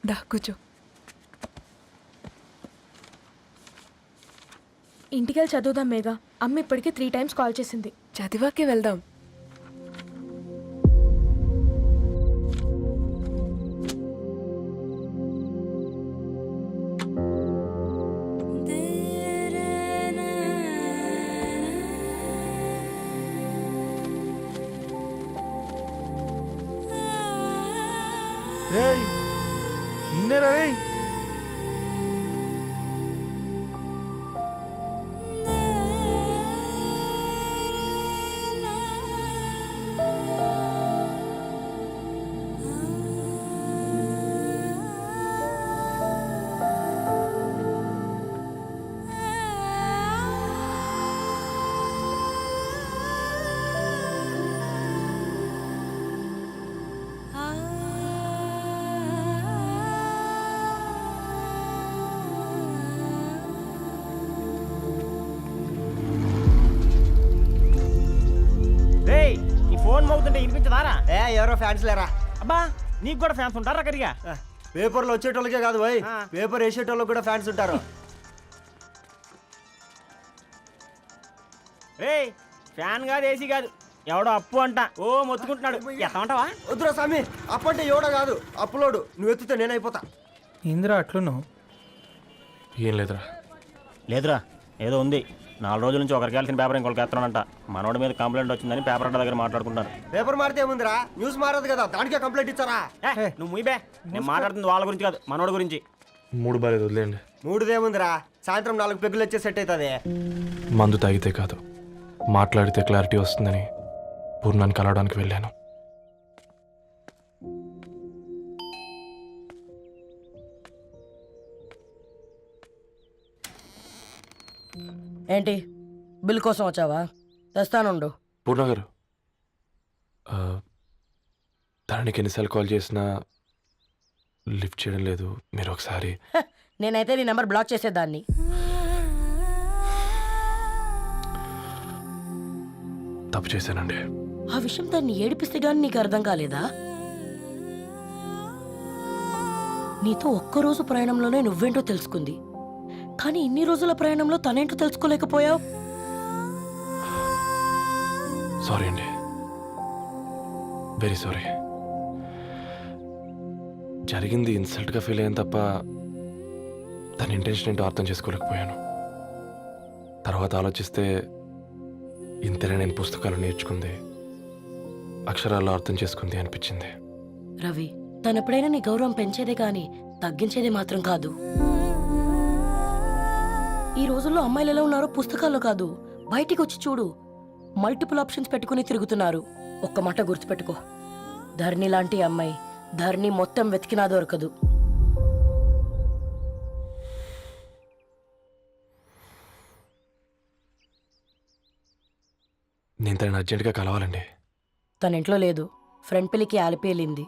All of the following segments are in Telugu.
దా కూర్చో. ఇంటికెళ్ళి చదువుదాం మేఘా. అమ్మ ఇప్పటికే 3 times కాల్ చేసింది. చదివాకే వెళ్దాం. రేయ్ నిన్నేరా రేయ్. ఫోన్ మోగుతుంటే వినిపించదారా? ఎవరో ఫ్యాన్స్ లేరా? అబ్బా నీకు కూడా ఫ్యాన్స్ ఉంటారా కరిగా? పేపర్లో వచ్చేటోళ్ళకే కాదు పోయి, పేపర్ వేసేటోళ్ళకి కూడా ఫ్యాన్స్ ఉంటారు. రేయ్ ఫ్యాన్ కాదు, ఏసీ కాదు, ఎవడో అప్పు అంట ఓ మొత్తుకుంటున్నాడు. ఎత్తమంటావా? వద్దురా స్వామి, అప్పంటే ఎవడో కాదు అప్పులోడు. నువ్వు ఎత్తుతే నేనైపోతా. ఇందిరా అట్లున్నావు? ఏం లేదురా. లేదురా, ఏదో ఉంది. 4 రోజుల నుంచి ఒకరికి వెళ్ళిన పేపర్ ఇంకొకరికి ఎత్తనంట. మనోడి మీద కంప్లైంట్ వచ్చిందని పేపర్ అడ్డ దగ్గర మాట్లాడుకుంటారు. పేపర్ మారితే ఏముందిరా, న్యూస్ మారదు కదా, దానికే కంప్లైంట్ ఇచ్చారా? నువ్వు ముయ్యబే, నేను మాట్లాడుతుంది వాళ్ళ గురించి కాదు, మనోడి గురించి. మూడు బాలేదు, వదిలేండి. మూడుదేముందిరా, సాయంత్రం 4 పెగ్గులు వచ్చే సెట్ అవుతుంది. మందు తాగితే కాదు, మాట్లాడితే క్లారిటీ వస్తుందని పూర్ణాన్ని కలవడానికి వెళ్ళాను. ఏంటి బిల్ కోసం వచ్చావా? తెస్తానుండు. పూర్ణ గారు, తనకి ఎన్నిసార్లు కాల్ చేసినా లిఫ్ట్ చేయడం లేదు. మీరు ఒకసారి నేనైతే నీ నెంబర్ బ్లాక్ చేసేదాన్ని. తప్పు చేశానండి. ఆ విషయం దాన్ని ఏడిపిస్తే గానీ నీకు అర్థం కాలేదా? నీతో ఒక్కరోజు ప్రయాణంలోనే నువ్వేంటో తెలుసుకుంది, కానీ ఇన్ని రోజుల ప్రయాణంలో తనేంటో తెలుసుకోలేకపోయావు. సారీ అండి, వెరీ సారీ. జరిగింది ఇన్సల్ట్గా ఫీల్ అయ్యాను తప్ప తన ఇంటెన్షన్ ఏంటో అర్థం చేసుకోలేకపోయాను. తర్వాత ఆలోచిస్తే ఇంతనే నేను పుస్తకాలు నేర్చుకుంది, అక్షరాల్లో అర్థం చేసుకుంది అనిపించింది. రవి, తనెప్పుడైనా నీ గౌరవం పెంచేదే కానీ తగ్గించేదే మాత్రం కాదు. ఈ రోజుల్లో అమ్మాయిలు ఎలా ఉన్నారో పుస్తకాల్లో కాదు, బయటికి వచ్చి చూడు. మల్టిపుల్ ఆప్షన్స్ పెట్టుకుని తిరుగుతున్నారు. ఒక్క మాట గుర్తుపెట్టుకో, ధరణి లాంటి అమ్మాయి ధరణి మొత్తం వెతికినా దొరకదు. నేను తనని అర్జెంటుగా కలవాలండి. తన ఇంట్లో లేదు, ఫ్రెండ్ పెళ్లికి ఆలిపేలింది.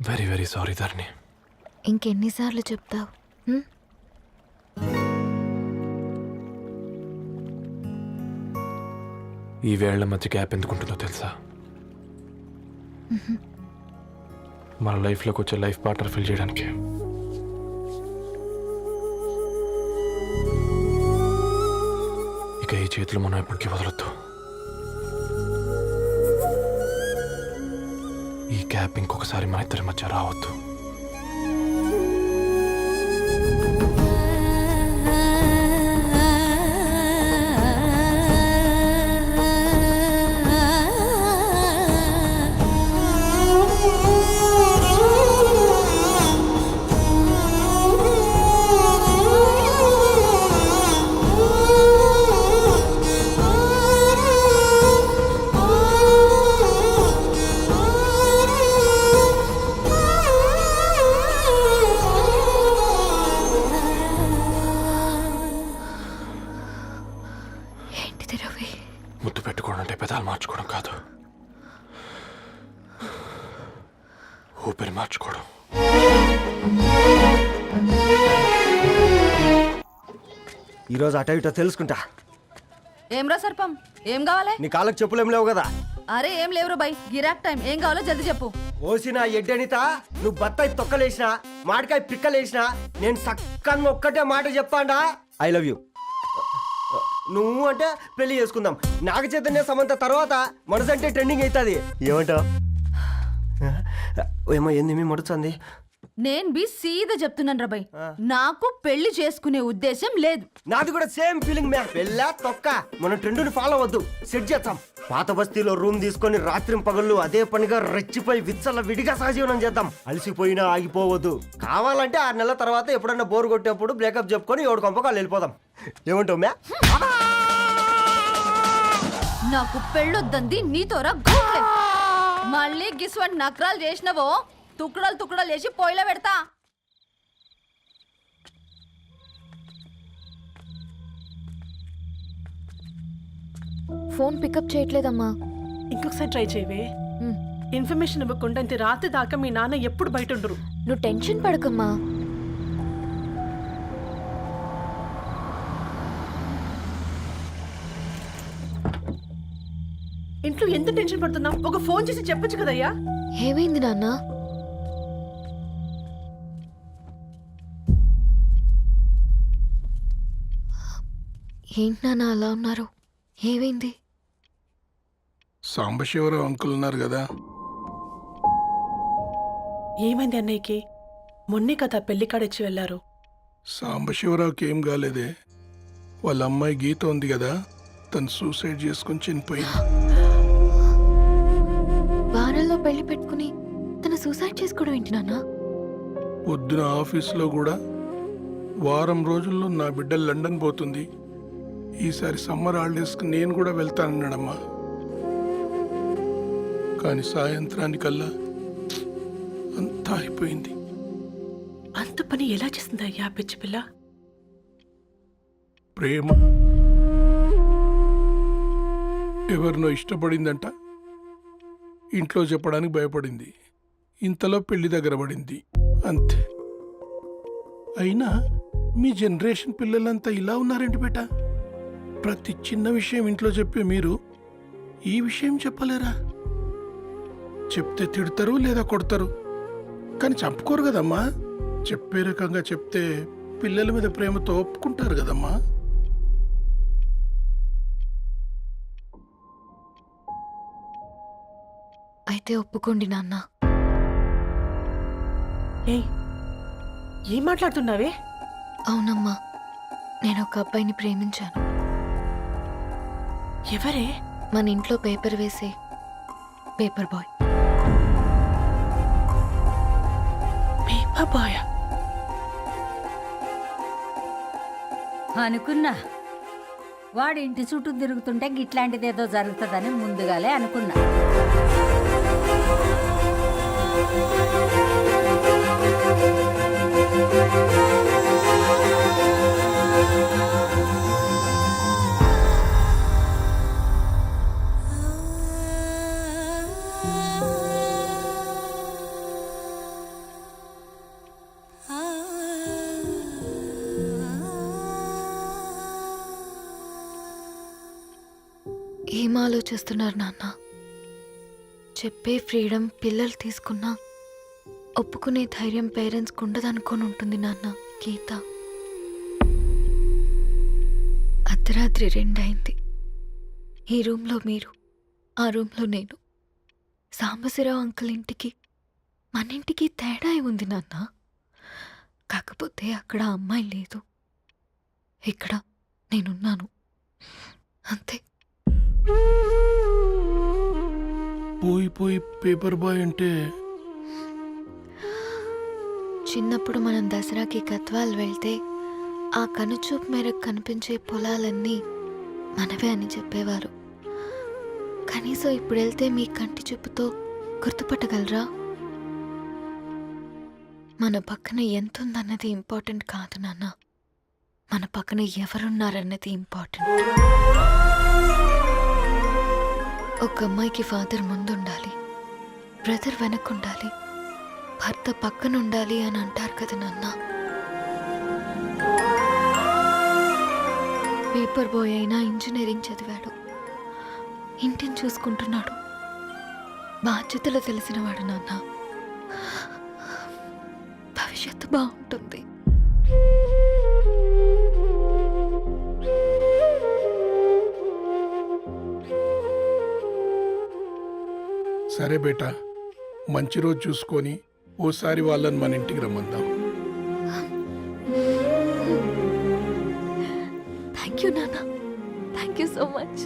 వెరీ వెరీ సారీ ధరణి. ఇంకెన్నిసార్లు చెప్తావు? ఈ వేళ్ల మధ్య గ్యాప్ ఎందుకుంటుందో తెలుసా? మన లైఫ్లోకి వచ్చే లైఫ్ పార్ట్నర్ ఫిల్ చేయడానికి. ఇక ఈ చేతులు మనం ఎప్పటికీ వదలొద్దు. ఈ గ్యాప్ ఇంకొకసారి మన ఇద్దరి మధ్య రావద్దు. జీవితాలు మార్చుకోవడం కాదు, ఊపిరి మార్చుకోవడం. ఈరోజు అటో ఇటో తెలుసుకుంటా. ఏమ్రా సర్పం ఏం కావాలి? నీ కాళ్ళకి చెప్పులేం లేవు కదా? అరే ఏం లేవురా బై, గిరాక్ టైం. ఏం కావాలో జల్దీ చెప్పు. ఓసిన ఎడ్డనిత, నువ్వు బత్తాయి తొక్కలేసినా మాడికాయ పిక్కలేసినా నేను సక్కగా ఒక్కటే మాట చెప్పాండా, ఐ లవ్ యూ. నువ్వు అంటే పెళ్లి చేసుకుందాం. నాగ చైతన్య సమంత తర్వాత మనసంటే ట్రెండింగ్ అవుతుంది. ఏమంటావు? ఏమో ఏంది మడుతుంది? నేను బి సీదా చెప్తున్నాను రా బై, నాకు పెళ్లి చేసుకునే ఉద్దేశం లేదు. నాది కూడా సేమ్ ఫీలింగ్ మ్యా. పెళ్ళా తొక్క, మనం ట్రెండ్ని ఫాలో అవద్దు, సెట్ చేద్దాం. పాత బస్తీలో రూమ్ తీసుకొని రాత్రి పగళ్ళు అదే పనిగా రెచ్చిపోయి విచ్చల విడిగా సహజీవనం చేద్దాం. అలసిపోయినా ఆగిపోవద్దు. కావాలంటే 6 నెలల తర్వాత ఎప్పుడన్నా బోర్ కొట్టేప్పుడు బ్రేకప్ చెప్పుకొని ఎవడు కొంపకాలు వెళ్ళిపోదాం. ఏమంటావు మ్యా? నాకు పెళ్ళొద్దంది నీతోరా గోలే. మళ్ళీ గిస్వంటి నకరాలు చేసినవో తుక్కడాలు తుక్కడాలు చేసి పొయ్యిలో పెడతా. ఫోన్ పికప్ చేయట్లేదమ్మా. ఇంకొకసారి ట్రై చేయవే. ఇన్ఫర్మేషన్ ఇవ్వకుండా ఇంత రాత్రి దాకా మీ నాన్న ఎప్పుడు బయట ఉండరు. నువ్వు టెన్షన్ పడకమ్మా. ఇంట్లో ఎంత టెన్షన్ పడుతున్నావు? ఒక ఫోన్ చేసి చెప్పొచ్చు కదయ్యా. ఏమైంది నాన్న? ఏంటి నాన్న అలా ఉన్నారు? ఏమైంది? సాంబశివరావు అంకుల్ ఉన్నారు కదా, ఏమైంది అన్నయ్యకి? మొన్నే కదా పెళ్లి కాడిచ్చి వెళ్ళారు. సాంబశివరావుకి ఏం కాలేదే. వాళ్ళ అమ్మాయి గీత ఉంది కదా, తను సూసైడ్ చేసుకుని చనిపోయింది. వారాల్లో పెళ్లి పెట్టుకుని తను సూసైడ్ చేసుకోవడం ఏంటి నాన్న? పొద్దున ఆఫీస్లో కూడా వారం రోజుల్లో నా బిడ్డ లండన్ పోతుంది, ఈసారి సమ్మర్ హాలిడేస్కి నేను కూడా వెళ్తానన్నాడమ్మా. కానీ సాయంత్రానికల్లా అంతా అయిపోయింది. అంత పని ఎలా చేస్తుందయ్యా పిచ్చి పిల్ల? ప్రేమ ఎవరినో ఇష్టపడిందంట, ఇంట్లో చెప్పడానికి భయపడింది. ఇంతలో పెళ్లి దగ్గర పడింది, అంతే. అయినా మీ జనరేషన్ పిల్లలంతా ఇలా ఉన్నారండి బేట. ప్రతి చిన్న విషయం ఇంట్లో చెప్పే మీరు ఈ విషయం చెప్పలేరా? చెప్తే తిడతారు లేదా కొడతారు, కానీ చంపుకోరు కదమ్మా. చెప్పే రకంగా చెప్తే పిల్లల మీద ప్రేమతో ఒప్పుకుంటారు కదమ్మా. అయితే ఒప్పుకోండి నాన్న. ఏం మాట్లాడుతున్నావే? అవునమ్మా, నేను ఒక అబ్బాయిని ప్రేమించాను. ఎవరే? మన ఇంట్లో పేపర్ వేసే పేపర్ బాయ్. పేపర్ బాయ్ అనుకున్నా. వాడి ఇంటి చుట్టూ తిరుగుతుంటే గిట్లాంటిదేదో జరుగుతుందని ముందుగాలే అనుకున్నా. ఏం ఆలోచిస్తున్నారు నాన్న? చెప్పే ఫ్రీడమ్ పిల్లలు తీసుకున్నా ఒప్పుకునే ధైర్యం పేరెంట్స్కి ఉండదనుకొని ఉంటుంది నాన్న. గీత అర్ధరాత్రి 2 అయింది. ఈ రూమ్లో మీరు, ఆ రూమ్లో నేను. సాంబశివరావు అంకుల్ ఇంటికి మన ఇంటికి తేడా ఉంది నాన్న. కాకపోతే అక్కడ అమ్మాయి లేదు, ఇక్కడ నేనున్నాను, అంతే. పోయి పోయి పేపర్ బాయ్ అంటే చిన్నప్పుడు మనం దసరాకి గద్వాల్ వెళ్తే ఆ కనుచూపు మేరకు కనిపించే పొలాలన్నీ మనవే అని చెప్పేవారు. కనీసం ఇప్పుడు వెళ్తే మీ కంటి చూపుతో గుర్తుపట్టగలరా? మన పక్కన ఎంత ఉందన్నది ఇంపార్టెంట్ కాదు నాన్న, మన పక్కన ఎవరున్నారన్నది ఇంపార్టెంట్. ఒక అమ్మాయికి ఫాదర్ ముందుండాలి, బ్రదర్ వెనకుండాలి, భర్త పక్కన ఉండాలి అని అంటారు కదా నాన్న. పేపర్ బాయ్ అయినా ఇంజనీరింగ్ చదివాడు, ఇంటిని చూసుకుంటున్నాడు, బాధ్యతలు తెలిసినవాడు నాన్న. భవిష్యత్తు బాగుంటుంది. సరే బేటా, మంచి రోజు చూసుకొని ఓసారి వాళ్ళని మన ఇంటికి రమ్మందాం. థ్యాంక్ యూ నాన్న, థ్యాంక్ యూ సో మచ్.